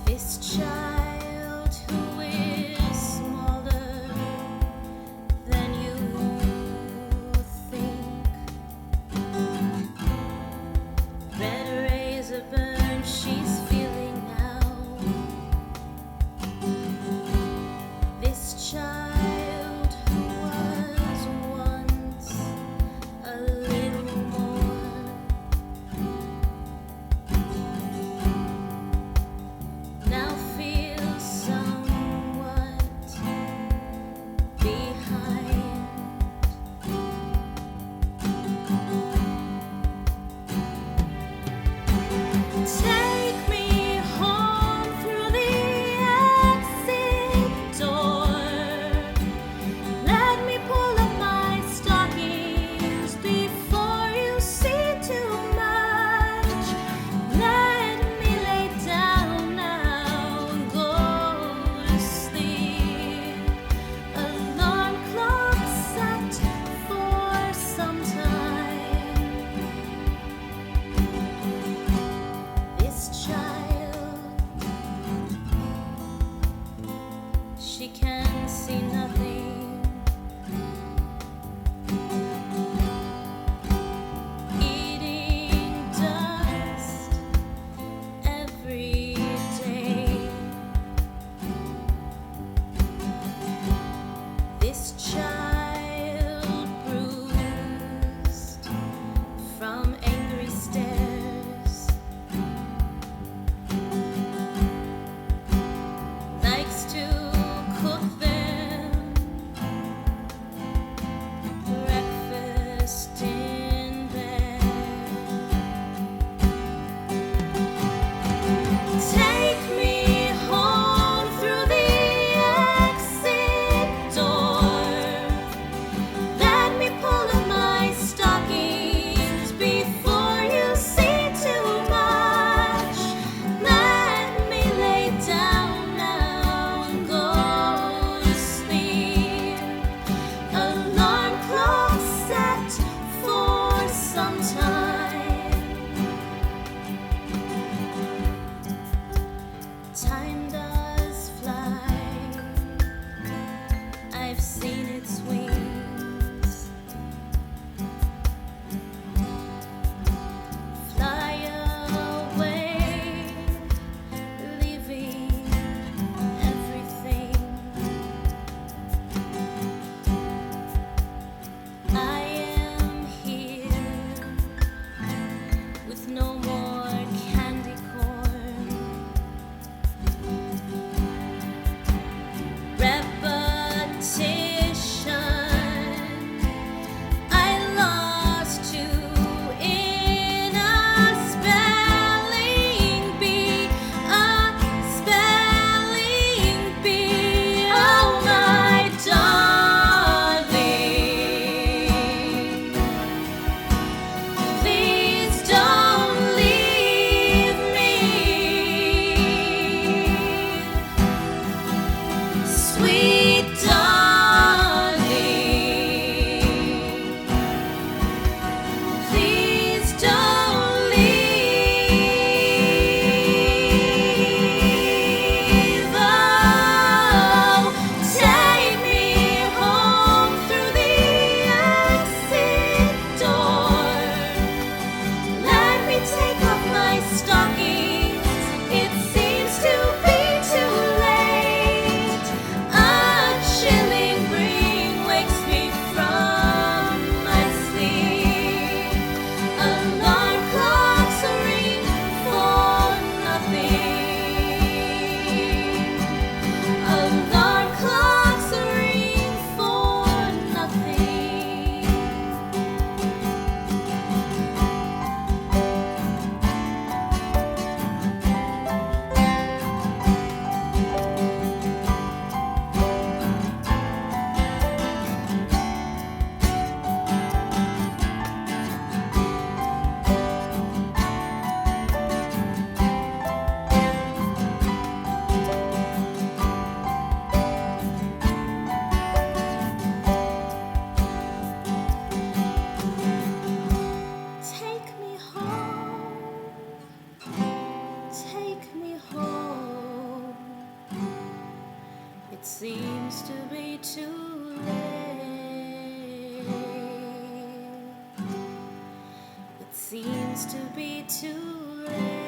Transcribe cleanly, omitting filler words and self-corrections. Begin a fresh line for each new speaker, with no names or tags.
This child who is smaller than you think, red razor burn she's feeling now. This child who was once a little more, now feels somewhat behind. Take me home through the exit door. Let me pull up my stockings before you see too much. Let me lay down now and go to sleep. Alarm clock set for some time. This child, she can see nothing. Eating dust every day. This child bruised from angry stares, likes to cook them breakfast in bed. Take me home through the exit door. Let me pull up my stockings before you see too much. Let me lay down now and go to sleep. Alarm clock set for some time. Time does fly. I've seen its wings fly away, leaving everything. I am here with no more candy corn. Repetition seems to be too late. It seems to be too late.